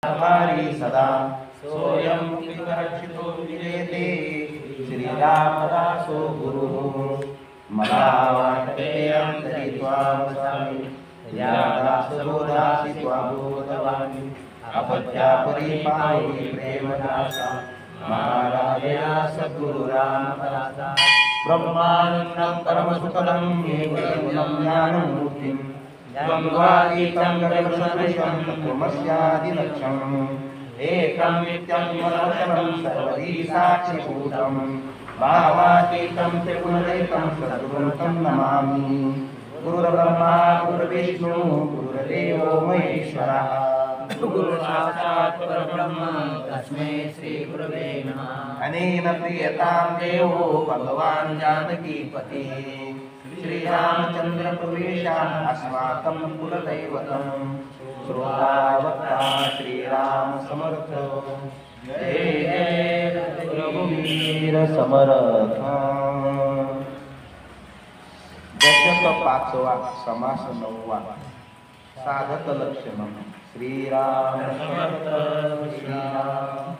आभारी सदा सोयम विकर्षितो विजेते श्रीरामदासो गुरुः मला वाटते अंतरी त्वावसामी या दासबोधासी त्वाबोधवामी अपत्या परिपावनी प्रेमदासा महाराजया सद्गुरु रामदासा ब्रह्मानंदं परमसुखदं केवलं ज्ञानमूर्तिं द्वन्द्वातीतं गगनसदृशं तत्त्वमस्यादिलक्ष्यम् एकं नित्यं मनोहरं सर्वदी साक्षिभूतं भावातीतं त्रिगुणरहितं सद्गुरुं तं नमामि। गुरुर्ब्रह्मा गुरुर्विष्णु गुरुर्देवो महेश्वरः गुरु साक्षात् परब्रह्म तस्मै श्री गुरवे नमः। अनेन प्रियतां देवो भगवान् जानकीपते श्रीरामचन्द्र प्रवेशान् अस्माकं कुलदैवतं श्रोता वक्ता श्रीराम समर्थ जय जय रघुवीर समर्थ। दशक पाचवा समास नववा साधक लक्षण श्रीराम समर्थ श्रीराम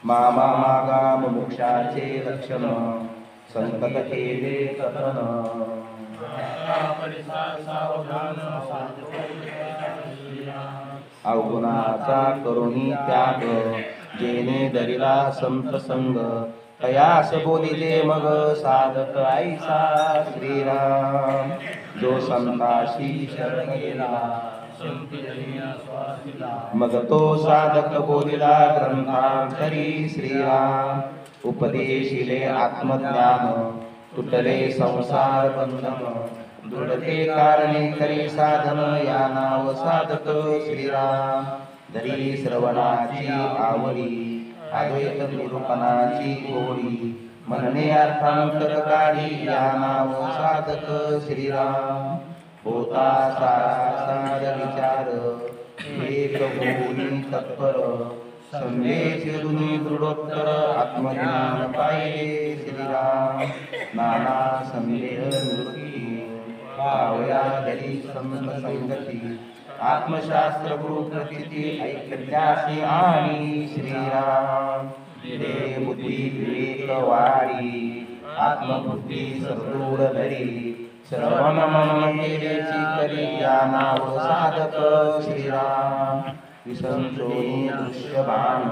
मामा मागा मोक्षाचे लक्षण संतत केले कथन अवगुणाचा करुणी त्याग जेने दरिला संत संग कयास बोलिले मग साधक ऐसा श्रीराम जो संताशी शरण गेला मग तो साधक बोलिला ग्रंथांतरी श्रीराम उपदेशिले आत्मज्ञान तुटले संसार बंधन दृढते कारणे करी साधन या नाव साधक श्रीराम धरी श्रवणाची आवडी अद्वैत निरूपणाची गोडी म्हणणे अर्थांतर काढी या नाव साधक श्रीराम होता सार विचार एक होनी तत्पर संदेश दुनी दृढोत्तर आत्मज्ञान पाहिले श्रीराम नाना संदेह निवृत्ती पावया धरी संत संगती आत्मशास्त्र गुरु प्रतीची ऐकल्यासी आणि श्रीराम दे बुद्धी विवेक वाढी आत्मबुद्धी सदृढ धरी श्रवण मनन केलेची करी या नाव साधक श्रीराम विसंचोनी दृश्यभान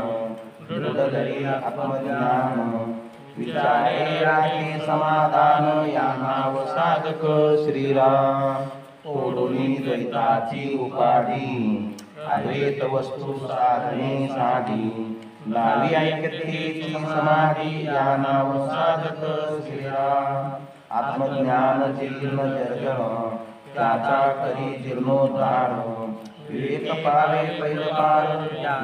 दृढ धरी आत्मज्ञान विचारे राखे समाधान या नाव साधक श्रीराम ओढुनी द्वैताची उपाधी अद्वैत वस्तू साधने साधी लावी ऐक्यतेची समाधी या नाव साधक श्रीराम आत्मज्ञान जीर्ण जर्जन त्याचा करी जीर्णोद्धार विवेक पावे पैलपार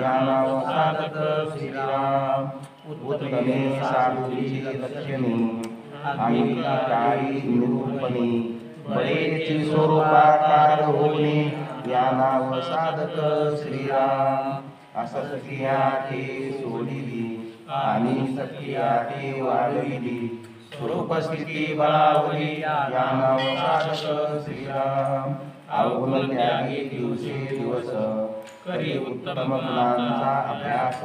या नाव साधक श्रीराम उत्तमे साधूची लक्षणी अंगीकारी निरूपणी बळेची स्वरूपाकार होणे या नाव साधक श्रीराम असत्याचे सोडिली आणि सत्याचे वाढविली स्वरूपस्थिती बळावली या नाव साधक श्रीराम अवगुण त्यागी दिवसे दिवस करी उत्तम गुणांचा अभ्यास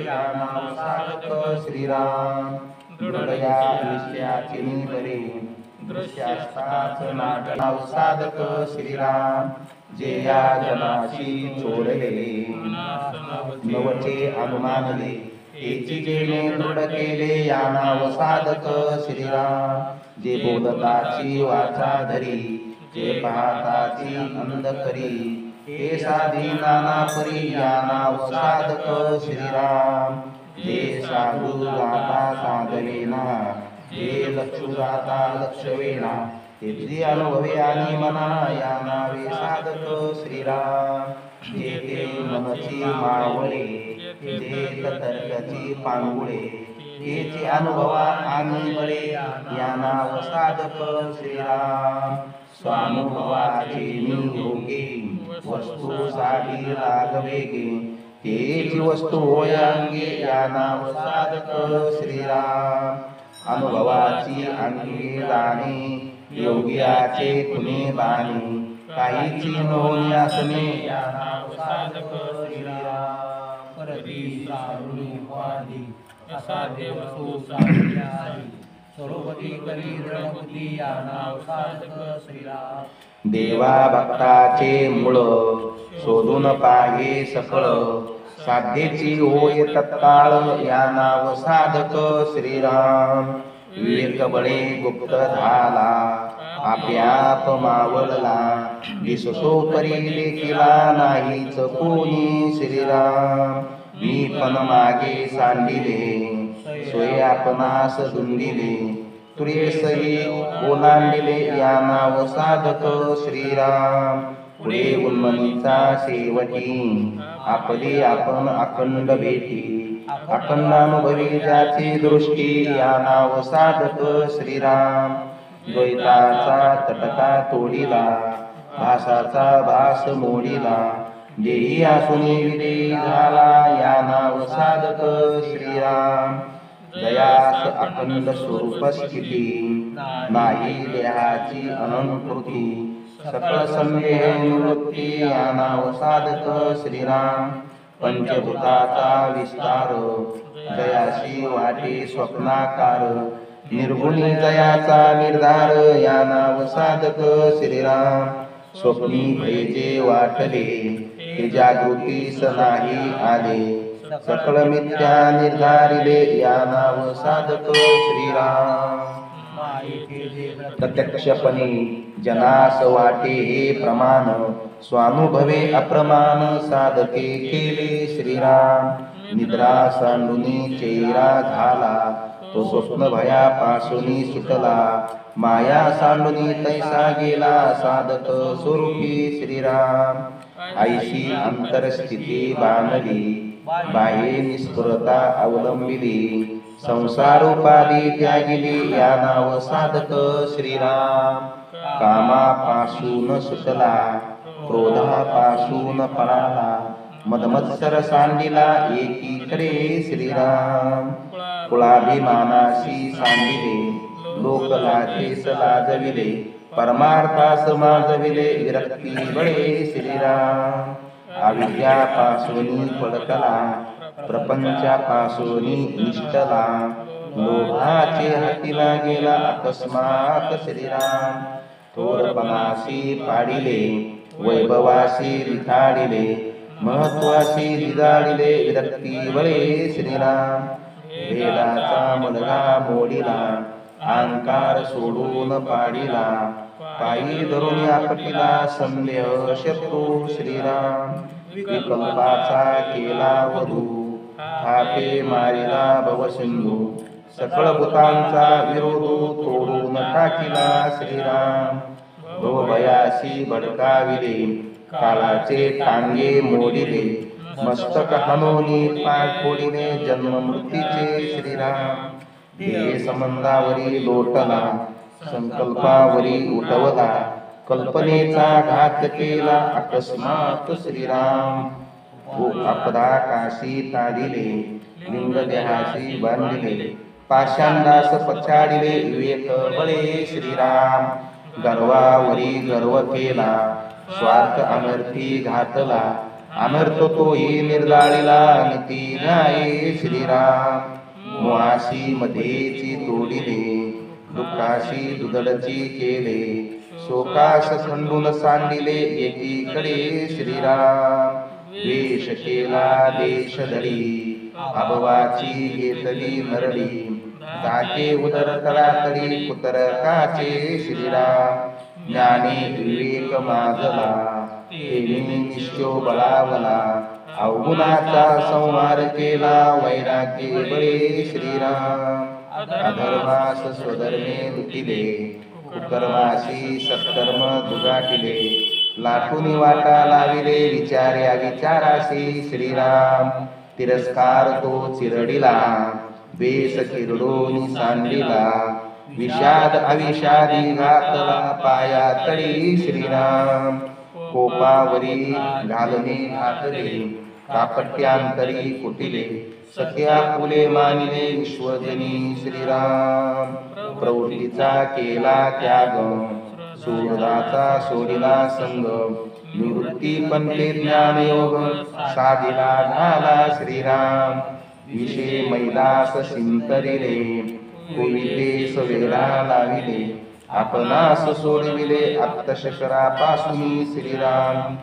या नाव साधक श्रीराम दृढया निश्चयाचे निबरे दृश्यास्ताच नाव साधक श्रीराम जे या जनाशी चोरले नवचे अनुमानले तेची जेणे दृढ केले या नाव साधक श्रीराम जे बोलताची वाचा धरी जे पाहताची अंध करी हे साधी नाना परी या नाव साधक श्रीराम जे साधू जाता साधवेना जे लक्षू जाता लक्षवेना तेची अनुभवे आणि मना या नावे साधक श्रीराम जे ते मनची मावळे जे तर्काची पांगुळे तेची अनुभवा आणि बळे या नाव साधक श्रीराम स्वानुभवाचे नियोगे वस्तू साठी लागवेगे तेची वस्तू होय अंगे या नाव साधक श्रीराम अनुभवाची अंगी जाणे योग्याचे कुणी बाणी काहीची नोनी असणे या नाव साधक श्रीराम. परती सारुणी वादी असाध्य वस्तू साध्यारी सर्वपती करी दृढबुद्धी या नाव साधक श्रीराम. देवा भक्ताचे मूळ शोधून पाहे सकळ साध्येची होय तत्काळ या नाव साधक श्रीराम. विवेक बळे गुप्त झाला आप्याप मावळला दिसतो परी लेखिला नाहीच कोणी श्रीराम. मी पण मागे सांडिले सोय आपणास धुंदिले तुरेसही ओलांडिले या नाव साधक श्रीराम. पुढे उन्मनीचा शेवटी आपली आपण अखंड भेटी अखंडानुभवी ज्याची दृष्टी या नाव साधक श्रीराम. द्वैताचा तटका तोडिला भासाचा भास मोडिला देही आसुनी विदेही झाला या नाव साधक श्रीराम. दयास अखंड स्वरूप स्थिती नाही देहाची अनंतकृती सकळ संदेह निवृत्ती या नाव साधक श्रीराम. पंचभूताचा विस्तार दयाशी वाटे स्वप्नाकार निर्गुणी जयाचा निर्धार या नाव साधक श्रीराम. स्वप्नी भयजे वाटले ते जागृतीस नाही आले सकळ मिथ्या निर्धारिले या नाव साधक श्रीराम. प्रत्यक्षपणे जनास वाटे हे प्रमाण स्वानुभवे अप्रमाण साधके केले श्रीराम. निद्रा सांडुनी चेहरा झाला तो स्वप्न भयापासूनी सुटला माया सांडुनी तैसा गेला साधक स्वरूपी श्रीराम. ऐशी अंतरस्थिती बांधली बाह्य निस्फुरता अवलंबिली संसार उपाधी त्यागिली या नाव साधक श्रीराम. कामापासून सुटला क्रोधापासून पळाला मदमत्सर सांडिला एकीकडे श्रीराम. कुळाभिमानाशी सांडिले लोकलाचेस लाजविले परमार्थास माजविले विरक्ती बळे श्रीराम. अविद्यापासून पडकला प्रपंचापासून निष्ठला लोभाचे हातीला गेला अकस्मात श्रीराम. थोरपणाशी पाडिले वैभवाशी रिथाडिले महत्वाशी दिदाडिले विरक्ती बळे श्रीराम. वेदाचा मुलगा मोडिला अहंकार सोडून पाडिला पायी धरून आपटीला संदेह शत्रू श्रीराम. विकल्पाचा केला वधू थापे मारिला भवसिंधू सकळ भूतांचा विरोध तोडून टाकिला श्रीराम. भवभयाशी भडकाविले काळाचे टांगे मोडिले मस्तक हनोनी पाय फोडिले जन्म मृत्यूचे श्रीराम. ध्येय संबंधावरी लोटला संकल्पावरी उठवला कल्पनेचा घात केला अकस्मात श्रीराम. आपदा काशी ताडिले लिंग देहाशी बांधिले पाषांडास पछाडिले विवेक बळे श्रीराम. गर्वावरी गर्व केला स्वार्थ अनर्थी घातला अनर्थ तोही निर्दाळिला नीती न्याय श्रीराम. मोहाशी मध्येची तोडिले दुःखाशी दुधडची केले शोकास खंडून सांडिले एकीकडे श्रीराम. देश केला देश धरी अभवाची घेतली नरडी जाके उदर तळातळी कुतरकाचे श्रीराम. ज्ञानी विवेक माजला तेनी निश्चो बळावला अवगुणाचा संहार केला वैराग्य बळे श्रीराम. अधर्मास स्वधर्मे लुटिले कुकर्माशी सत्कर्म दुगाटिले लाटून वाटा लाविले विचार्या विचाराशी श्रीराम. तिरस्कार तो चिरडिला बेस किरडोनी सांडिला विषाद अविषादी घातला पाया तळी श्रीराम. कोपावरी घालणे घातले कापट्यांतरी कुटिले सख्या फुले मानिले विश्वजनी श्रीराम. प्रवृत्तीचा केला त्याग सुहृदाचा सोडिला संग निवृत्ती पंथे ज्ञानयोग साधिला झाला श्रीराम विषे मैदास शिंतरिले कुविते सवेरा लाविले आपणास सोडविले आत्तशकरापासून श्रीराम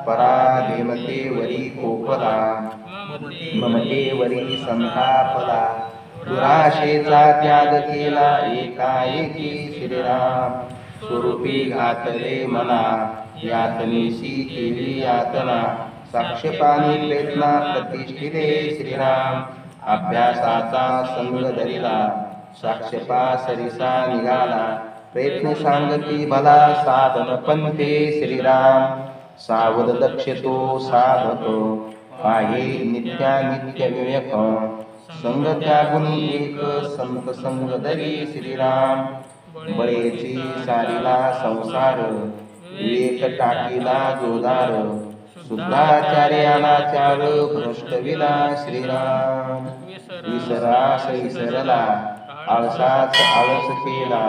पराधीनतेवरी कोपला ममतेवरी संतापला दुराशेचा त्याग केला एकाएकी श्रीराम स्वरूपी घातले मना यातनेशी केली यातना साक्षपानी प्रयत्ना प्रतिष्ठिले श्रीराम अभ्यासाचा संग धरिला साक्षपा सरिसा निघाला प्रयत्न सांगती भला साधन पंथे श्रीराम सावध दक्षतो साधक पाहे नित्यानित्य विवेक संग त्यागुनी एक संत संग धरी श्रीराम बळेची सारीला संसार विवेक टाकीला जोदार शुद्धाचार्यानाचार भ्रष्टविला श्रीराम विसरास विसरला आळसाच आळस केला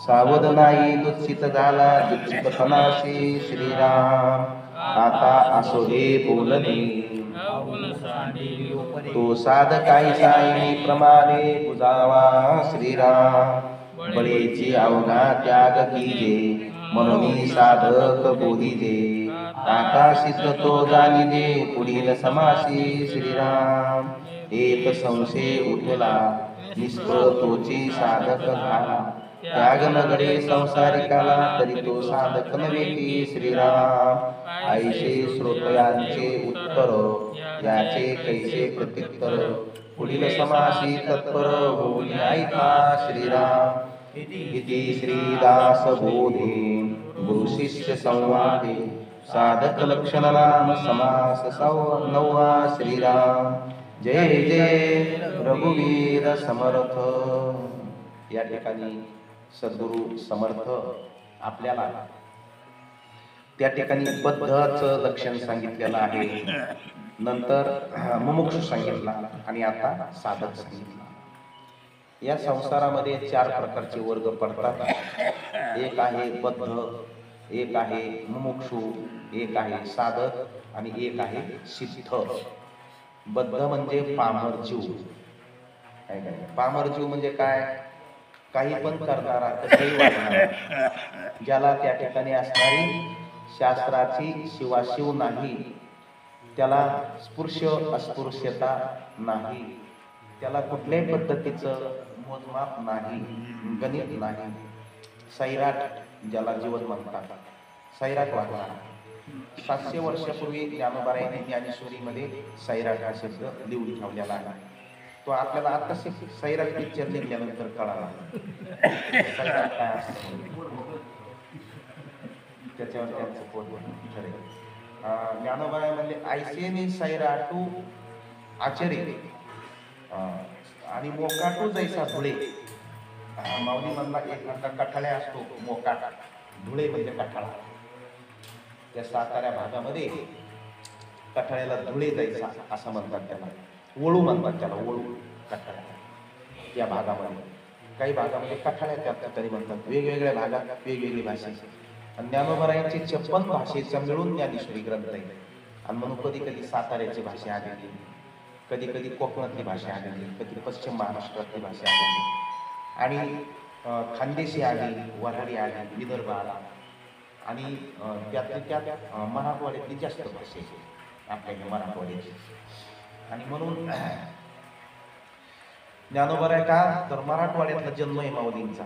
सावध नाही दुःखित झाला दुःखितपणाशी श्रीराम आता असो हे बोलणे तो साध काही सायने प्रमाणे बुजावा श्रीराम बळेची अवघा त्याग कीजे म्हणून साधक बोधिजे आता सिद्ध तो जाणिजे पुढील समासी श्रीराम एक संशय उठला निष्फळ तोची साधक झाला त्याग नगडे संसारिकाला तरी तो साधक नव्हे की श्रीराम आईशे श्रोतयांचे उत्तर याचे कैसे प्रत्युत्तर पुढील समासी तत्पर होऊन ऐका श्रीराम इति श्रीदास बोधे गुरु शिष्य संवादे साधक लक्षण नाम समास नववा श्रीराम जय जय रघुवीर समर्थ। या ठिकाणी सद्गुरु समर्थ आपल्याला त्या ठिकाणी बद्धच लक्षण सांगितलेलं आहे, नंतर मुमुक्षु सांगितला आणि आता साधक सांगितला। या संसारामध्ये चार प्रकारचे वर्ग पडतात, एक आहे बद्ध, एक आहे मुमुक्षु, एक आहे साधक आणि एक आहे सिद्ध। बद्ध म्हणजे पामर जीव, पामर जीव म्हणजे काय? काही पण करणारा, कसंही वागणारा, ज्याला त्या ठिकाणी असणारी शास्त्राची शिवाशिव नाही, त्याला स्पर्श अस्पृश्यता नाही, त्याला कुठल्याही पद्धतीचं मोजमाप नाही, गणित नाही, सैराट ज्याला जीवन म्हणतात, सैराट वागणारा। 700 वर्षापूर्वी ज्ञानोबारायांनी ज्ञानेश्वरीमध्ये सैराट हा शब्द लिहून ठेवलेला आहे। तो आपल्याला आता सैराट पिक्चर निघाल्यानंतर कळाला सैराट काय असतं, त्याच्यावर त्यांचं पोट ठरेल। ज्ञानोबाराय म्हणले ऐसेने सैराटू आचरे आणि मोकाटू जैसा धुळे। माऊली म्हणला एक कठाळ्या असतो मोकाट, धुळे म्हणजे कठाळा। त्या साताऱ्या भागामध्ये कठाळ्याला धुळे जायचा असं म्हणतात, त्याला वळू म्हणतात, त्याला वळू कठाळ्या। त्या भागामध्ये काही भागामध्ये कठाळ्या त्या तरी म्हणतात, वेगवेगळ्या भागात वेगवेगळी भाषा। ज्ञानोबारायांची 56 भाषेचा मिळून ज्ञानेश्वरी ग्रंथ आहे। आणि म्हणून कधी कधी साताऱ्याची भाषा आलेली, कधी कधी कोकणातली भाषा आलेली, कधी पश्चिम महाराष्ट्रातली भाषा आलेली, आणि खानदेशी आली, वऱ्हाडी आली, विदर्भ आला, आणि त्यातली त्यात मराठवाड्यातली जास्त भाषा आहे आपल्या मराठवाड्याची। आणि म्हणून ज्ञानोबाराय का तर मराठवाड्यातला जन्म आहे माऊलींचा,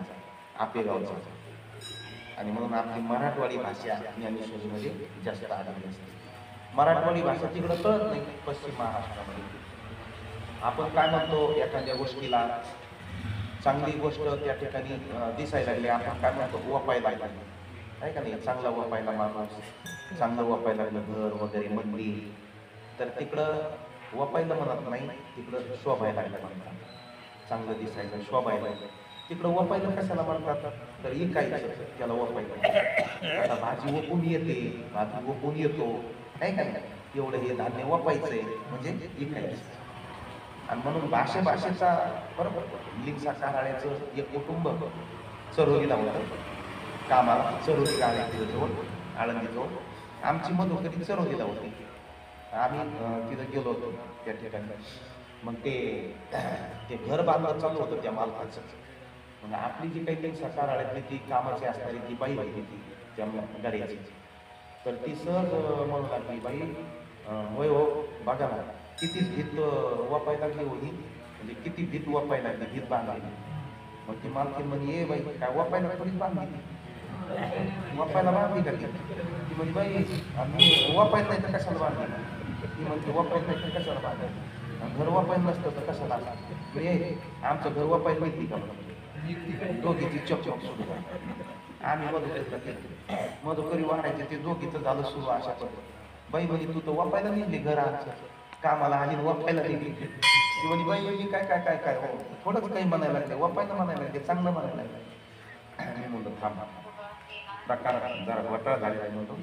आपेगावचा, आणि म्हणून आपली मराठवाडी भाषा ज्ञानेश्वरीमध्ये जास्त आढळली असते। मराठवाडी भाषा तिकडं कळत नाही पश्चिम महाराष्ट्रामध्ये। आपण काय म्हणतो, एखाद्या गोष्टीला चांगली गोष्ट त्या ठिकाणी दिसायला लागली, आपण काय म्हणतो, वापायला लागली, आहे का नाही? चांगला वापायला माणूस, चांगलं वापायला लागलं घर वगैरे मंदिर, तर तिकडं वापायला म्हणत नाही, तिकडं शोभायला लागलं म्हणतात, चांगलं दिसायला शोभायला। तिकडं वापायला कशाला म्हणतात तर इकायचं, त्याला वापायला। आता भाजी वपून येते, भाजी वपून येतो, आहे का नाही? एवढं हे धान्य वापायचंय म्हणजे इकायचं। आणि म्हणून भाषेचा बरोबर लिंगसा काराळ्याचं एक कुटुंब चरोलीला होतं, कामाला चरोली गाव आहे तिथं जवळ, आळंदीजवळ. आमची मधुकरी चरोलीला होती. आम्ही तिथं गेलो होतो त्या ठिकाणी. मग ते घर बांधणं चालू होतं त्या मालकाचं. मग आपली जी काही ती सकाराळ्यातली ती कामाची असणारी ती बाई होती ती त्या गाड्याची, तर ती सहज म्हणू लागली, बाई होय हो बघा ना किती भीत वापायला लागली होती, म्हणजे किती भीत वापायला लागली, भीत बांधली. मग ती मालकी म्हणे, ये बाई काय वापायला थोडीच बांधली, वापायला बांधली का ती म्हणजे बाई आम्ही वापायला नाही तर कशाला बांधली, ती म्हणते वापायला नाही तर कशाला बांधायला, घर वापायला नसतं तर कशाला. म्हणजे आमचं घर वापायला माहिती का म्हणून दोघीची चकचक सुरू झाली. आम्ही मधुकरी वाढायचे ते दोघीचं झालं सुरू अशा पद्धती. बाई म्हणे तू तर वापायला निघली घर आमचं, कामाला आली वापायला निघली. ती म्हणे बाई म्हणजे काय काय काय काय हो थोडंच काही म्हणायला लागले, वापायला म्हणायला लागले, चांगलं म्हणायला लागले. मी म्हणलं थांब, प्रकार जरा घोटाळा झालेला म्हणतो,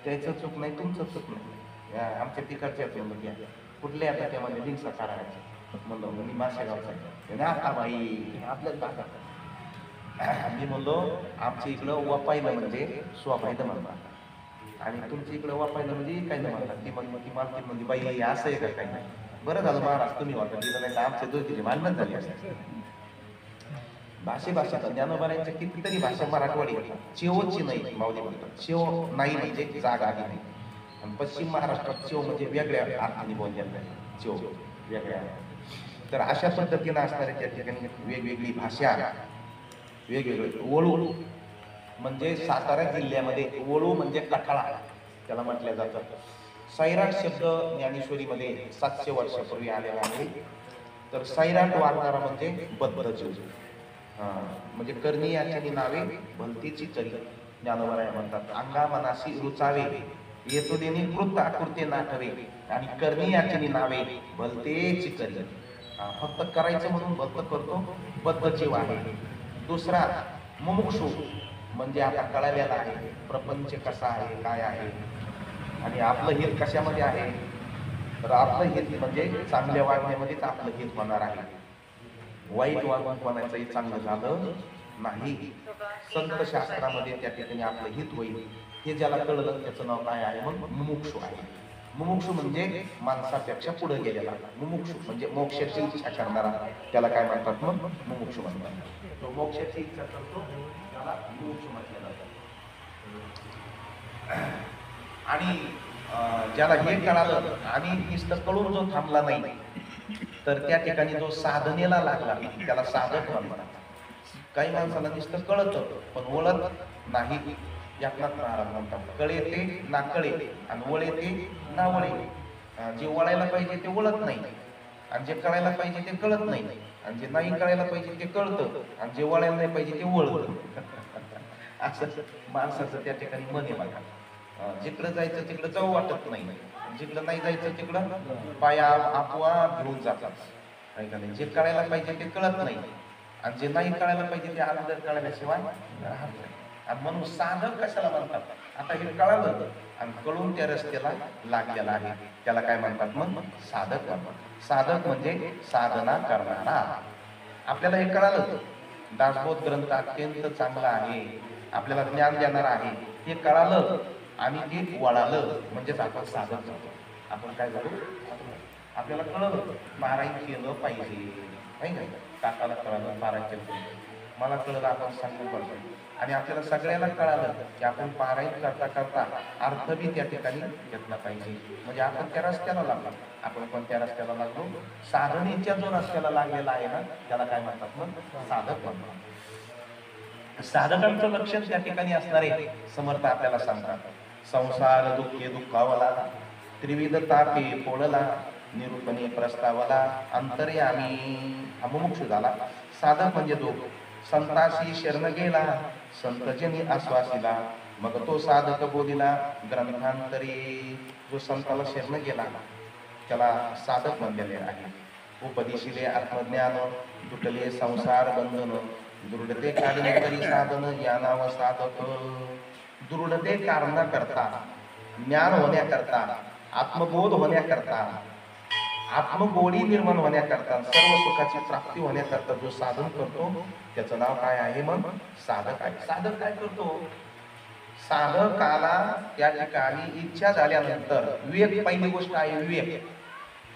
त्याचं चूक नाही तुमचं चूक नाही, आमच्या तिकडच्या म्हणलं घ्या कुठले आता त्यामध्ये लिंक करायचं. म्हणलं मी माशेगावचा आता बाई आपल्याच भागात. मी म्हणलो आमच्या इकडं वापायला म्हणजे स्वापायला म्हणतात आणि तुमच्या इकडं वापायला म्हणजे काय नाही म्हणतात. ती मालकी म्हणजे बाई असं आहे का काही नाही. बरं झालं महाराज तुम्ही वाटत तिथं नाही तर आमच्या दोघीची भांडण झाली असते. भाषेत ज्ञानोबारांच्या कितीतरी भाषा मराठवाडी चेवची नाही माऊली म्हणतात. चेव नाही म्हणजे जागा आली नाही. आणि पश्चिम महाराष्ट्रात चेव म्हणजे वेगळ्या अर्थाने बोललेलं आहे, चेव वेगळ्या. तर अशा पद्धतीनं असणाऱ्या त्या ठिकाणी वेगवेगळी भाषा, वेगवेगळे. वळू म्हणजे सातारा जिल्ह्यामध्ये वळू म्हणजे कठाळा त्याला म्हटलं जातं. सैराट शब्द ज्ञानेश्वरीमध्ये 700 वर्षापूर्वी आलेला आहे. तर सैराट वागणारा म्हणजे बद्ध जीव, म्हणजे करणी याची नावे भलतीची तरी ज्ञानोबराय म्हणतात. अंगा मनाशी रुचावे येतो देणी कृत आकृते नाटवे आणि करणी याची नावे भलतेची तरी. फक्त करायचं म्हणून भक्त करतो, बद्ध जीव आहे. दुसरा मुमुक्षु म्हणजे आता कळलेला आहे प्रपंच कसा आहे काय आहे आणि आपलं हित कशामध्ये आहे. तर आपलं हित म्हणजे चांगल्या वागण्यामध्येच आपलं हित होणार आहे. वाईट वागून कोणाचंही चांगलं झालं नाही. संत शास्त्रामध्ये त्या ठिकाणी आपलं हित होईल हे ज्याला कळलं त्याचं नाव काय आहे, मग मुमुक्षु आहे. मुमुक्षु म्हणजे माणसापेक्षा पुढे गेलेला. मुमुक्षु म्हणजे मोक्षाची इच्छा करणारा त्याला काय म्हणतात, मग मुमुक्षु म्हणतात. तो मोक्षाची इच्छा करतो त्याला मुमुक्षु म्हटलं जातं. आणि ज्याला हे कळालं आणि नुसतं कळून जो थांबला नाही तर त्या ठिकाणी जो साधनेला लागला त्याला साधक म्हणतात. काही माणसाला नुसतं कळतं पण वळत नाही. एकनाथ महाराज म्हणतात, कळे ते ना कळे आणि वळे ते ना वळे. जे वळायला पाहिजे ते वळत नाही आणि जे कळायला पाहिजे ते कळत नाही आणि जे नाही कळायला पाहिजे ते कळतं आणि जे वळायला नाही पाहिजे ते वळतं. असं माणसाचं त्या ठिकाणी मन आहे बघा. जिकडं जायचं तिकडं जाऊ वाटत नाही, जिकडं नाही जायचं तिकडं पाया आपोआप घेऊन जातात. नाही, जे कळायला पाहिजे ते कळत नाही आणि जे नाही कळायला पाहिजे ते अगोदर कळल्याशिवाय राहत नाही. आणि म्हणून साधक कशाला म्हणतात, आता हे कळालं आणि कळून त्या रस्त्याला लागलेला आहे त्याला काय म्हणतात, मग साधक म्हणतात. साधक म्हणजे साधना करणारा. आपल्याला हे कळालं दासबोध ग्रंथ अत्यंत चांगला आहे, आपल्याला ज्ञान देणार आहे हे कळालं आणि ते वळालं म्हणजेच आपण साधक झालो. आपण काय झालो, आपल्याला कळलं पारायण केलं पाहिजे नाही का. काकाला कळालं पारायण केलं, मला कळलं आपण सांगू पाहिजे आणि आपल्याला सगळ्याला कळालं की आपण पारायण करता करता अर्थ बी त्या ठिकाणी घेतला पाहिजे. म्हणजे आपण त्या रस्त्याला लागलो. आपण पण त्या रस्त्याला लागलो, साधनेच्या जो रस्त्याला लागलेला आहे ना त्याला काय म्हणतात, मग साधक म्हणतात. साधकांचं लक्षण त्या ठिकाणी असणारे समर्थ आपल्याला सांगतात. संसार दुःखे दुःखावला, त्रिविध तापे पोळला, निरूपणे प्रस्तावला, अंतर्यामी मुमुक्षु झाला. साधक म्हणजे तो संताशी शरण गेला, संतजनी आश्वासिला, मग तो साधक बोलिला ग्रंथांतरी. जो संताला शरण गेला त्याला साधक म्हणलेले आहे. उपदेशिले आत्मज्ञान, तुटले संसार बंधन, दृढते काढणे तरी साधन या नाव साधक. दृढते कारणा करता, ज्ञान होण्याकरता, आत्मबोध होण्याकरता आत्मगोडी निर्माण होण्याकरता, सर्व सुखाची प्राप्ती होण्याकरता जो साधन करतो त्याचं नाव काय आहे? मग साधक आहे. साधक काय करतो? साधकाला त्या ठिकाणी इच्छा झाल्यानंतर विवेक, पहिली गोष्ट आहे विवेक.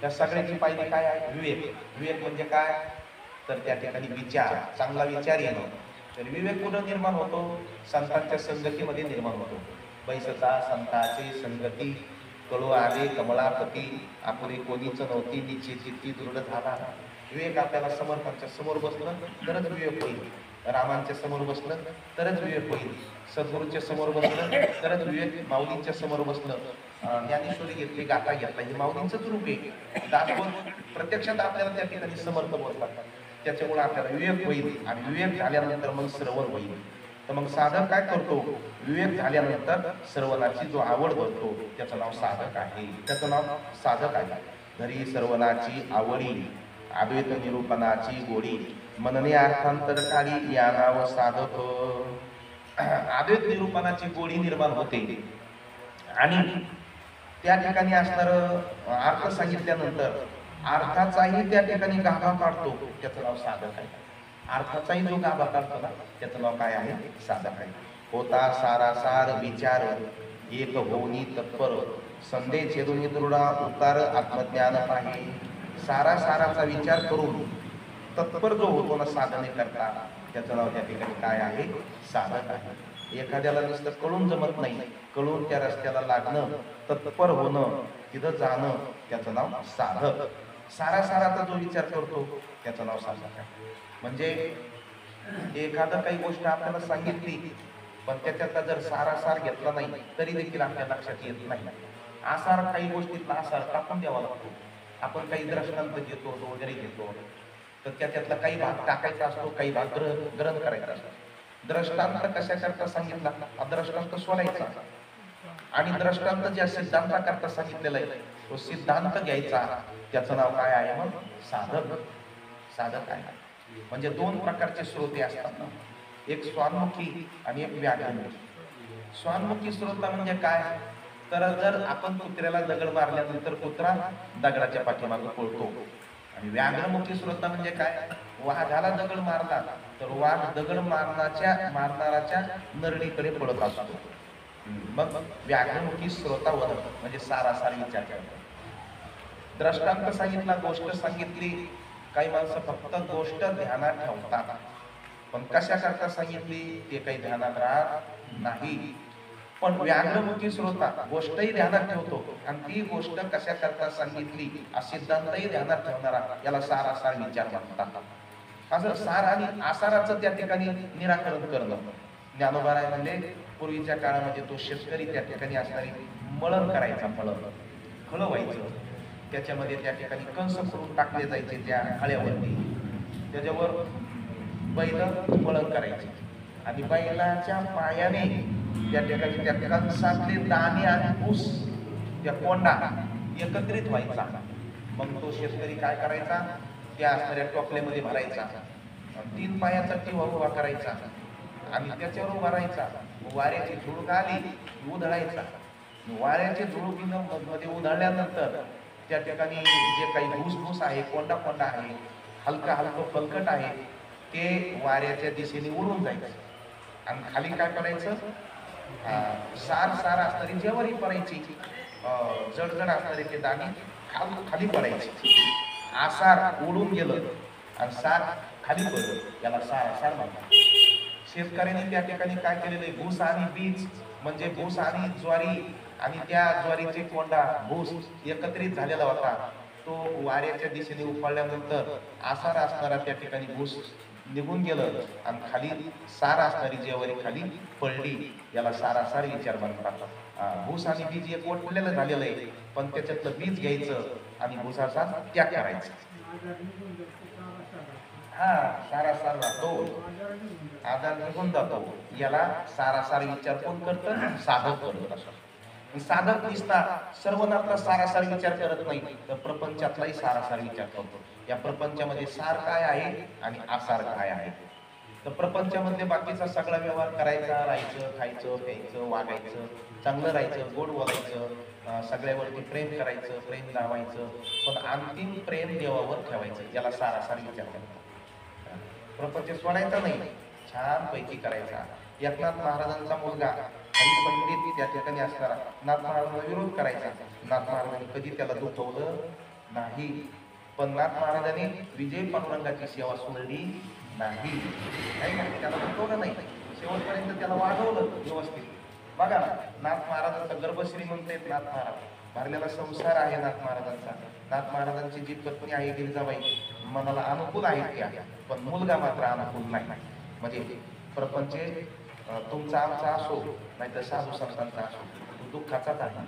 त्या सगळ्याची पहिली काय आहे? विवेक. विवेक म्हणजे काय? तर त्या ठिकाणी विचार, चांगला विचार येणं. तर विवेक कुठं निर्माण होतो? संतांच्या संगतीमध्ये निर्माण होतो. बैसता संताची संगती, कळू आले कमलापती, आपले कोणीच नव्हती, निश्चित चित्ती दृढ झाला. विवेक आपल्याला समर्थांच्या समोर बसलं तरच विवेक होईल. रामांच्या समोर बसलं तरच विवेक होईल. सद्गुरूच्या समोर बसलं तरच विवेक. माऊलींच्या समोर बसलं, ज्ञानेश्वरी घेतली, गाथा घेतला, हे माऊलींचंच रूप आहे. दासबोध प्रत्यक्षात आपल्याला त्या ठिकाणी समर्थ बोलतात. त्याच्यामुळे आपल्याला विवेक होईल आणि विवेक झाल्यानंतर मग श्रवण होईल. तर मग साधक काय करतो? विवेक झाल्यानंतर श्रवणाची जो आवड करतो त्याचं नाव साधक आहे. त्याचं नाव साधक आहे. घरी श्रवणाची आवडी, अद्वैत निरूपणाची गोडी, मनने अर्थांतर काढी, या नाव साधक. अद्वैत निरूपणाची गोडी निर्माण होते आणि त्या ठिकाणी असणार अर्थ सांगितल्यानंतर अर्थाचाही त्या ठिकाणी गाभा काढतो, त्याचं नाव साधक आहे. अर्थाचाही जो गाभा काढतो ना त्याचं नाव काय आहे? साधक आहे. होता सारासार विचार, एक होनी तत्पर, संदेश छेदुनी दृढा, उतार आत्मज्ञान पाहे. सारासाराचा विचार करून तत्पर जो होतो ना साधने करता, त्याचं नाव त्या ठिकाणी काय आहे? साधक आहे. एखाद्याला नुसतं कळून जमत नाही, कळून त्या रस्त्याला लागणं, तत्पर होणं, तिथं जाणं, त्याचं नाव साधक. सारासाराचा जो विचार करतो त्याचं नाव साधक आहे. म्हणजे एखादं काही गोष्ट आपल्याला सांगितली पण त्याच्यातला जर सारासार घेतला नाही तरी देखील आपल्या लक्षात येत नाही. आसार, काही गोष्टीतला आसार टाकून द्यावा लागतो. आपण काही दृष्टांत घेतो वगैरे घेतो तर त्याच्यातला काही भाग टाकायचा असतो, काही भाग ग्रहण करायचा असतो. दृष्टांत कशाकरता सांगितला? दृष्टांत सोडायचा आणि दृष्टांत ज्या सिद्धांताकरता सांगितलेला आहे तो सिद्धांत घ्यायचा, त्याचं नाव काय आहे? मग साधक. साधक आहे. म्हणजे दोन प्रकारचे श्रोते असतात, एक स्वान्मुखी आणि एक व्याघ्रमुखी. स्वान्मुखी श्रोता म्हणजे काय? तर जर आपण कुत्र्याला दगड मारल्यानंतर कुत्रा दगडाच्या पाठीमागे पळतो. आणि व्याघ्रमुखी श्रोता म्हणजे काय? वाघाला दगड मारला तर वाघ दगड मारणाराच्या नरडीकडे पळत असतो. मग व्याघ्रमुखी श्रोता वदन म्हणजे सारासार विचार करतो. दृष्टांत सांगितला, गोष्ट सांगितली, काही माणसं फक्त गोष्ट ध्यानात ठेवतात पण कशा करता सांगितली ते काही ध्यानात राहत नाही. पण व्याघ्रमुखी श्रोता गोष्टही ध्यानात ठेवतो आणि ती गोष्ट कशा करता सांगितली हा सिद्धांतही ध्यानात ठेवणारा, याला सारासार विचार म्हणतात. असं सार आणि आसाराचं त्या ठिकाणी निराकरण करणं. ज्ञानोबा राय म्हणजे पूर्वीच्या काळामध्ये तो शेतकरी त्या ठिकाणी असणारी मळण करायचा, खळं व्हायचं, त्याच्यामध्ये त्या ठिकाणी कंस करून टाकले जायचे त्या खळ्यावरती, त्याच्यावर बैल मळण करायचे आणि बैलाच्या पायाने त्या ठिकाणी त्या कंसातले दाणे आणि ऊस, त्या कोंडा एकत्रित व्हायचा. मग तो शेतकरी काय करायचा? त्या असणाऱ्या टोपल्यामध्ये भरायचा, 3 पायाचा टिवा उभा करायचा आणि त्याच्यावर उभा राहायचा. वाऱ्याची झुळूक आली उधळायचा. वाऱ्याची झुळुकीनं मध्ये उधळल्यानंतर त्या ठिकाणी जे काही भूसभूस आहे, कोंडा आहे, हलकं फलकट आहे, ते वाऱ्याच्या दिशेने उडून जायचं आणि खाली काय करायचं? सार असणारी जेवारी पडायची, जडजड असणारे ते दाणे खाली पडायचे. आसार उडून गेलं आणि सार खाली पडलं, याला सार म्हणतात. शेतकऱ्यांनी त्या ठिकाणी काय केलेलं आहे? भूस आणि बीज म्हणजे भूस आणि ज्वारी आणि त्या ज्वारीचे कोंडा भूस एकत्रित झालेला होता. तो वाऱ्याच्या दिशेने उफाळल्यानंतर आसार असणारा त्या ठिकाणी भूस निघून गेलं आणि खाली सार असणारी ज्वारी खाली पडली, याला सारासार विचार म्हणतात. भूस आणि बीज एक वटलेलं झालेलं आहे पण त्याच्यातलं बीज घ्यायचं आणि भूसाचा त्याग करायचा. सारासार राहतो, आधार निघून जातो, याला सारासार विचार कोण करतं? साधक करत असतो. साधक दिसता सर्वनातला सारासार विचार करत नाही तर प्रपंचातलाही सारासार विचार करतो. या प्रपंचामध्ये सार काय आहे आणि आसार काय आहे? तर प्रपंचामध्ये बाकीचा सगळा व्यवहार करायचा, राहायचं, खायचं, प्यायचं, वागायचं, चांगलं राहायचं, गोड बोलायचं, सगळ्यावरती प्रेम करायचं, प्रेम दावायचं, पण अंतिम प्रेम देवावर ठेवायचं, याला सारासार विचार करायचा. प्रपंच सोडायचा नाही, छान पैकी करायचा. एकनाथ महाराजांचा मुलगा हरिपंडित त्या ठिकाणी असताना नाथ महाराजांना विरोध करायचा. नाथ महाराजांनी कधी त्याला दुखवलं नाही, पण नाथ महाराजांनी विजय पांडुरंगाची सेवा सोडली नाही, त्याला दुखवलं नाही, शेवटपर्यंत त्याला वाढवलं व्यवस्थित. बघा ना, नाथ महाराजांचा गर्भश्री म्हणतायत नाथ महाराज, भरलेला संसार आहे नाथ महाराजांचा. नाथ महाराजांची जी पत्नी आहे गिरिजाबाई मनाला अनुकूल आहे त्या, पण मुलगा मात्र अनुकूल नाही. म्हणजे प्रपंच तुमचा आमचा असो नाही तर साधू संतांचा असो, तो दुःखाचाच आहे.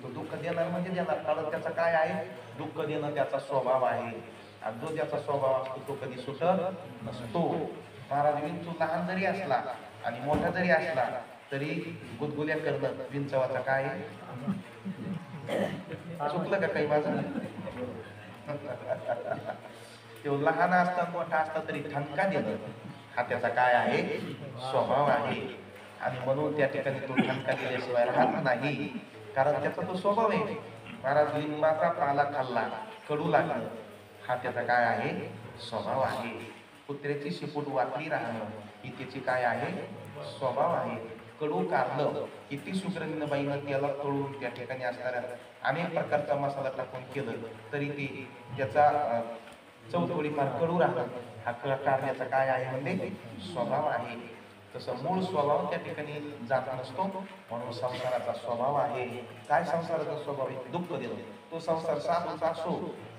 तो दुःख देणार म्हणजे देणार, कारण त्याचा काय आहे, दुःख देणं त्याचा स्वभाव आहे. आणि जो त्याचा स्वभाव असतो तो कधी सुटत नसतो. महाराज विंचू लहान जरी असला आणि मोठा जरी असला तरी गुदगुल्या करणं विंचवाचा काय आहे? चुकलं का काही माझं? तो लहान असता मोठा असता तरी ठणका देणं हा त्याचा काय आहे, स्वभाव आहे. आणि म्हणून त्या ठिकाणी तो ठणका दिल्याशिवाय राहत नाही, कारण त्याचा तो स्वभाव आहे. महाराज लिंबाचा पाला खाल्ला कडू लागलं हा त्याचा काय आहे, स्वभाव आहे. कुत्र्याची शेपूट वाकडी राहणं ही त्याची काय आहे, स्वभाव आहे. कडू कारलं किती सुग्रणीनं बाईनं त्याला तळून त्या ठिकाणी असणाऱ्या अनेक प्रकारचा मसाला टाकून केलं तरी ते त्याचा चव थोडीफार कडू राहणं हा कारण्याचा काय आहे म्हणजे स्वभाव आहे. तसं मूळ स्वभाव त्या ठिकाणी जात नसतो, म्हणून संसाराचा स्वभाव आहे. काय संसाराचा स्वभाव आहे, दुःख देणं. तो संसार साधूचा असो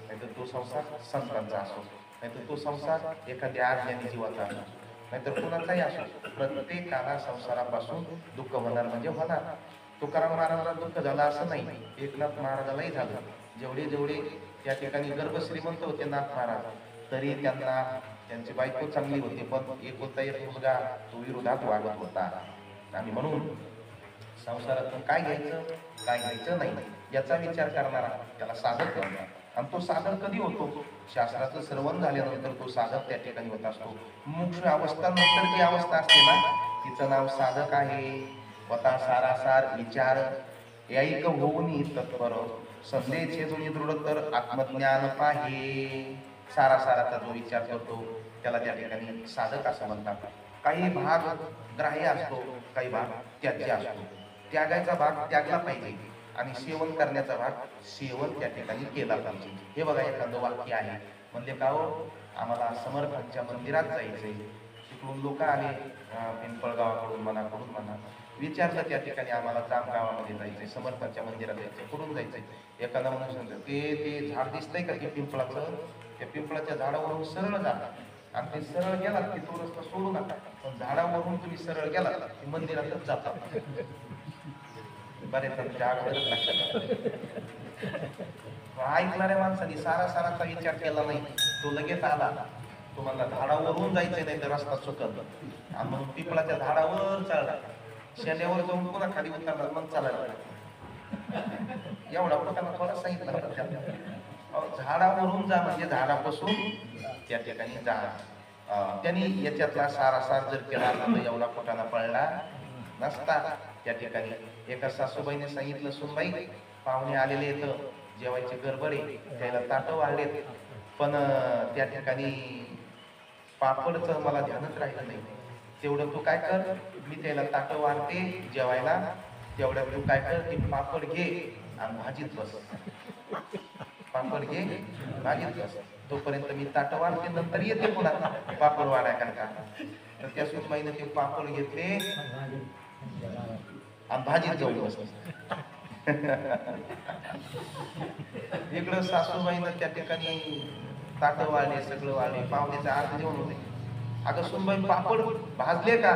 नाहीतर तो संसार संतांचा असो, नाहीतर तो संसार एखाद्या अज्ञानी जीवाचा असो, नाहीतर कुणाचाही असो, प्रत्येकाला संसारापासून दुःख होणार म्हणजे होणार. तुकाराम महाराजांना दुःख झालं असं नाही, एकनाथ महाराजालाही झालं. जेवढे जेवढे त्या ठिकाणी गर्भश्रीमंत होते नाथ महाराज, तरी त्यांना त्यांची बायको चांगली होती, पण एकुलता एक मुलगा तो विरोधात वागत होता. आणि म्हणून संसारातून काय घ्यायचं काय घ्यायचं नाही याचा विचार करणारा त्याला साधक करणार. आणि तो साधक कधी होतो, शास्त्राचं श्रवण झाल्यानंतर तो साधक त्या ठिकाणी होत असतो. मुमुक्षु अवस्था नंतर जी अवस्था असते ना तिचं नाव साधक आहे. स्वतः सारासार विचार ऐक होऊन तत्पर संदेश छेदून दृढ तर आत्मज्ञान पाहे. सारासाराचा जो विचार करतो त्याला त्या ठिकाणी साधक असं म्हणतात. काही भाग ग्राह्य असतो, काही भाग त्याज्य असतो. त्यागायचा भाग त्यागला पाहिजे आणि सेवन करण्याचा भाग सेवन त्या ठिकाणी केला पाहिजे. हे बघा एखादं वाक्य आहे, म्हणजे का हो आम्हाला समर्थांच्या मंदिरात जायचंय, तिकडून लोक आले पिंपळगावाकडून मनाकडून म्हणा, विचारलं त्या ठिकाणी आम्हाला जामगावामध्ये जायचंय, समर्थांच्या मंदिरात जायचंय, कुठून जायचंय. एखादा माणूस म्हणतो ते झाड दिसतंय का ते पिंपळाचं, त्या पिंपळाच्या झाडावरून सरळ जा आणि ते सरळ गेला की तो रस्ता सोडू नका, पण झाडावरून तुम्ही सरळ गेला की मंदिरातच जाता. बरेच लक्षात ऐकणाऱ्या माणसाने सारासाराचा विचार केला नाही, तो लगेच आला, तो म्हणला झाडावरून जायचंय नाही तर रस्ता चुकल, आणि मग पिंपळाच्या झाडावर चढला, शेंड्यावर जाऊन पुन्हा खाली उतरला, मग चालायला. एवढा लोकांना थोडा सांगितलं, झाडावरून जा म्हणजे झाडापासून त्या ठिकाणी जा. त्यांनी याच्यातला सारासार जर केला असता तर एवढा पोटाला पडला नसता. त्या ठिकाणी एका सासूबाईने सांगितलं, सुनबाई पाहुणे आलेले येतं, जेवायची गडबड आहे, त्याला ताटं वाढलेत, पण त्या ठिकाणी पापडचं मला ध्यानच राहिलं नाही, तेवढं तू काय कर, मी त्याला ताटं वाढते जेवायला, तेवढं तू काय कर की पापड घे आणि भाजीत बस, पापड घे भाजीत बस, तोपर्यंत मी ताटं वाढते, नंतर येते पुन्हा पापड वाढायकरता. तर त्या सुनबाईने ते पापड घेतले आणि भाजीत जाऊन बसले. इकडं सासूबाईनं त्या ठिकाणी ताटं वाढले, सगळं वाढले, पाहुण्याचे अर्ध जेवण होते. अगं सुनबाई पापड भाजले का,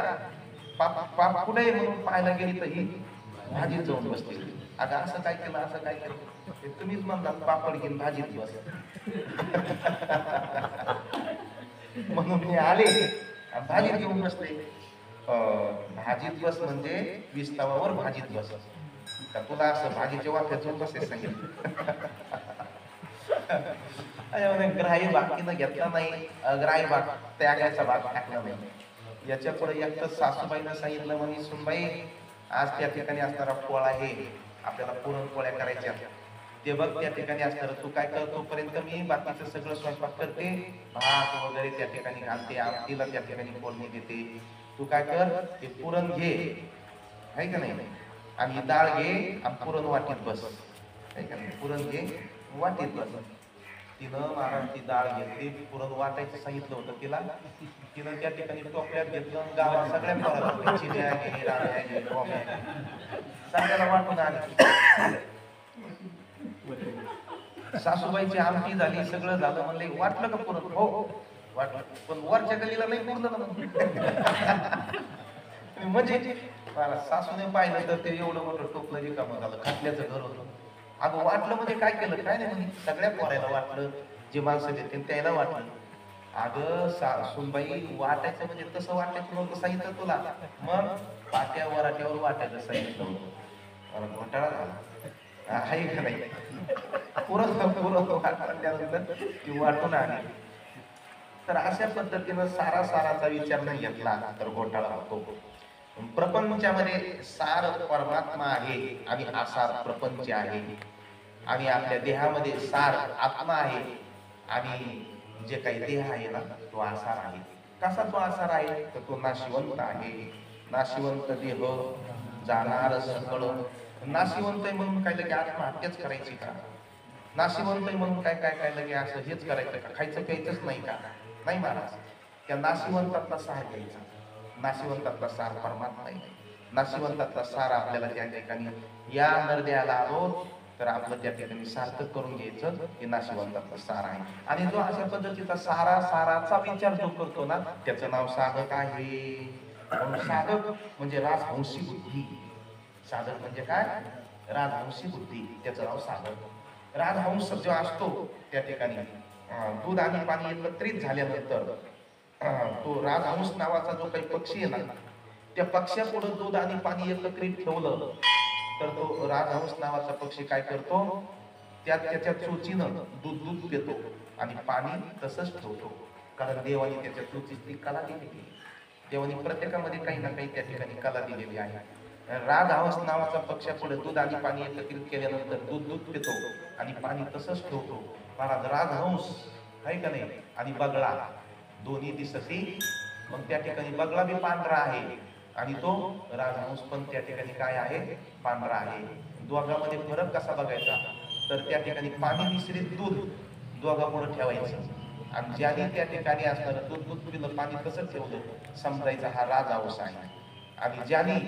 पाप कुठे म्हणून पाहायला गेली तर ही भाजीत जाऊन बसते. अगं असं काय केलं, असं काय केलं, तुम्हीच म्हणतात पापड घेऊन भाजीत बस. म्हणून मी आले आणि भाजीत घेऊन बसले. भाजीत बस म्हणजे विस्तावावर भाजीत बस, का तुला असं भाजीच्या वाफ्यात जाऊन बसायचं सांगितलं. ग्राही बाकीनं घेतला नाही, अग्राही भाग त्यागायचा भाग टाकला नाही. याच्या पुढे एक तर सासूबाईनं सांगितलं, म्हणे सुनबाई आज त्या ठिकाणी असणारा फळ आहे आपल्याला पुरणपोळ्या करायच्या ते बघ त्या ठिकाणी असणार. तू काय कर, तोपर्यंत मी बाकीचं सगळं स्वयंपाक करते, भात वगैरे त्या ठिकाणी घालते, आमटीला त्या ठिकाणी फोडणी देते. तू काय कर, ते पुरण घे, आहे का नाही, आणि डाळ घे आणि पुरण वाटीत बस, आहे का नाही, पुरण घे वाटीत बस. तिनं मला ती डाळ घेतली, पुरण वाटायचं सांगितलं होतं तिला. तिनं त्या ठिकाणी टोपल्यात घेतलं, गावात सगळ्या पोराला चिन्या घे, राण्या घे, टोप्या घे, सगळ्याला वाटून आली. सासूबाईची आमटी झाली, सगळं झालं, म्हणले वाटलं का पुरण? हो वाटलं, पण वरच्या गलीला नाही पुरलं ना. म्हणजे मला सासूने पाहिलं तर ते एवढं मोठं टोपलं रिकामं झालं, खाटल्याचं घर होतं. अगं वाटलं म्हणजे काय केलं, काय नाही म्हणे, सगळ्या पोरायला वाटलं, जे माणसं देते त्याला वाटलं. अगं सुनबाई, वाटायचं म्हणजे तसं वाटायचं नव्हतं सांगितलं तुला, मग पाट्या वराट्यावर वाटायचं सांगितलं होतं. घोटाळा झाला, आहे का नाही. पुरं वाटल्यानंतर ती वाटून आली. तर अशा पद्धतीनं साराचा विचार नाही घेतला तर घोटाळा होतो. प्रपंचामध्ये सार परमात्मा आहे आणि आसार प्रपंच आहे, आणि आपल्या देहामध्ये सार आत्मा आहे आणि जे काही देह आहे ना तो आसार आहे. कसा तो आसार आहे तर तो नाशिवंत आहे. नाशिवंत देह जाणार सकळ. नाशिवंत आहे म्हणून काय लगे आत्महत्याच करायची का? नाशिवंत आहे म्हणून काय लगे असं हेच करायचं का? खायचं प्यायचंच नाही का? नाही महाराज, त्या नाशिवंतातला सार घ्यायचा. नाशिवंतातला सार परमात्मा आहे. नाशिवंतातला सार आपल्याला त्या ठिकाणी या नरदेहाला आलो तर आपलं त्या ठिकाणी सार्थक करून घ्यायचं, हे नाशिवंतातलं सार आहे. आणि जो अशा पद्धतीचा साराचा विचार जो करतो ना त्याचं नाव साधक आहे. साधक म्हणजे राजहंसी बुद्धी. साधक म्हणजे काय? राजहंसी बुद्धी, त्याचं नाव साधक. राजहंस जो असतो त्या ठिकाणी दूध आणि पाणी एकत्रित झाल्यानंतर तो राजहंस नावाचा जो काही पक्षी आहे ना, त्या पक्ष्यापुढे दूध आणि पाणी एकत्रित ठेवलं तर तो राजहंस नावाचा पक्षी काय करतो, त्याच्या चोचीनं दूध पितो आणि पाणी तसंच ठेवतो. कारण देवाने त्याच्या चोचीची कला दिलेली आहे. देवाने प्रत्येकामध्ये काही ना काही त्या ठिकाणी कला दिलेली आहे. राजहंस नावाचा पक्षापुढे दूध आणि पाणी एकत्रित केल्यानंतर दूध पितो आणि पाणी तसंच ठेवतो. महाराज, राजहंस आहे का नाही आणि बगळा दोन्ही दिसती, मग त्या ठिकाणी बगळा बी पांढरा आहे आणि तो राजहंस पण त्या ठिकाणी काय आहे, पांढरा आहे. दोघांमध्ये फरक कसा बघायचा तर त्या ठिकाणी पाणी मिश्रित दूध दोघांपुढे ठेवायचं आणि ज्याने त्या ठिकाणी असणार दूध पिलं, पाणी तसंच ठेवलं, समजायचा हा राजहंस आहे. आणि ज्याने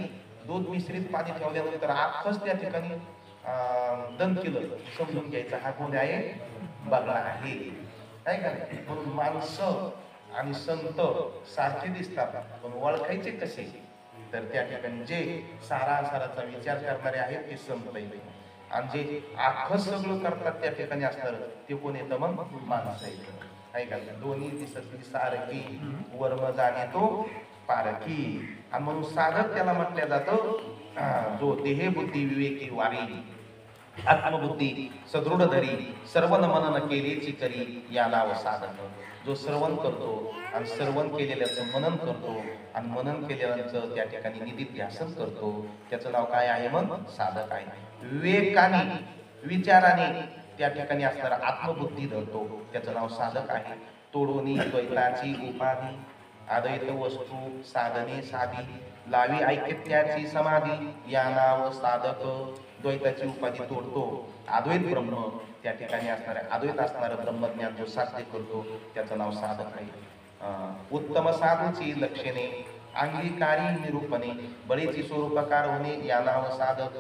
दूध मिश्रित पाणी ठेवल्यानंतर आखच त्या ठिकाणी दन केलं, समजून घ्यायचा हा कोण आहे, बगळा आहे. काय का नाही. म्हणून माणसं आणि संत सारखे दिसतात, पण ओळखायचे कसे तर त्या ठिकाणी जे साराचा विचार करणारे आहेत ते संत आहेत, आणि जे आखच सगळं करतात त्या ठिकाणी असणार ते कोण येतं, मग माणसं येतं. आहे का? दोन्ही दिसती सारखी वर्म जाणे तो पारखी. आणि म्हणून साधक त्याला म्हटलं जातं जो देहे बुद्धी विवेकी वारी, आत्मबुद्धी सदृढ धरी, श्रवण मनन केलेची करी या नाव साधक. जो श्रवण करतो आणि श्रवण केलेल्याचं मनन करतो आणि मनन केलेल्याचं त्या ठिकाणी निधिध्यासन करतो, त्याचं नाव काय आहे, मग साधक आहे. विवेकाने विचाराने त्या ठिकाणी असणारा आत्मबुद्धी धरतो, त्याचं नाव साधक आहे. तोडोनी द्वैताची उपाधी, अद्वैत वस्तू साधने साधी, लावी ऐक्यत्याची समाधी या नाव साधक. द्वैताची उपाधी तोडतो, अद्वैत ब्रह्म त्या ठिकाणी असणारे अद्वैत असणारं ब्रह्मज्ञान जो साध्य करतो त्याचं नाव साधक आहे. उत्तम साधूची लक्षणे, अंगीकारी निरूपणे, बळीची स्वरूपकार होणे या नाव साधक.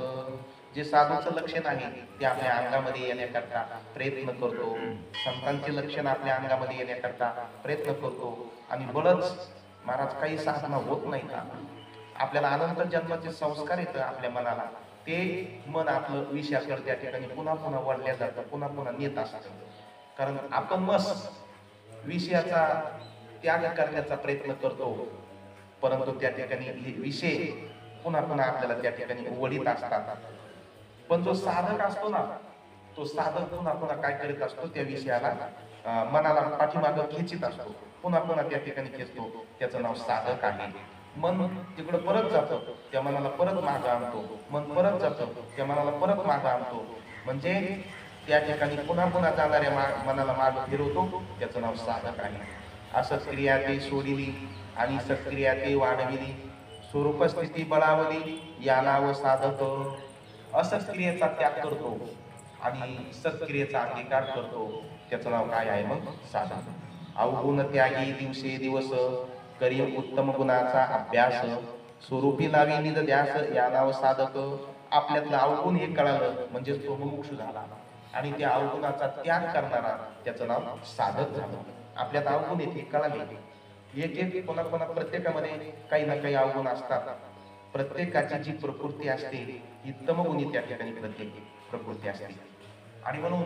जे साधूचं लक्षण आहे ते आपल्या अंगामध्ये येण्याकरता प्रयत्न करतो, संतांचे लक्षण आपल्या अंगामध्ये येण्याकरता प्रयत्न करतो. आणि बळच महाराज काही साधना होत नाही का, आपल्याला अनंत जन्माचे संस्कार येतं आपल्या मनाला, ते मन आपलं विषयाकडे त्या ठिकाणी पुन्हा वळल्या जातं, पुन्हा नेत असतं. कारण आपण मस्त विषयाचा त्याग करण्याचा प्रयत्न करतो, परंतु त्या ठिकाणी विषय पुन्हा आपल्याला त्या ठिकाणी वळीत असतात. पण जो साधक असतो ना, तो साधक पुन्हा काय करीत असतो, त्या विषयाला मनाला पाठीमागं खेचित असतो, पुन्हा त्या ठिकाणी खेचतो, त्याचं नाव साधक आहे. मन तिकडं परत जातं, त्या मनाला परत मागं आणतो, मन परत जातं, त्या मनाला परत मागं आणतो. म्हणजे त्या ठिकाणी पुन्हा पुन्हा जाणाऱ्या मनाला मागं फिरवतो, त्याचं नाव साधक आहे. असत्क्रिया ते सोडिली आणि सत्क्रिया ते वाढविली, स्वरूपस्थिती बळावली या नाव साधक. असत्क्रियेचा त्याग करतो आणि सत्क्रियेचा अंगीकार करतो, त्याचं नाव काय आहे मग? साधक. अवगुण त्यागी दिवसे दिवस, करी उत्तम गुणाचा अभ्यास, स्वरूपी लावी निज ध्यास या नाव साधक. आपल्यातलं अवगुण हे कळालं म्हणजे तो मुमुक्षु झाला आणि त्या अवगुणाचा त्याग करणारा त्याचं नाव साधक झालं. आपल्यात अवगुण येते कळाले, एक एक कोणा प्रत्येकामध्ये काही ना काही अवगुण असतात. प्रत्येकाची जी प्रकृती असते ही तमगुणी त्या ठिकाणी प्रत्येक प्रकृती असते. आणि म्हणून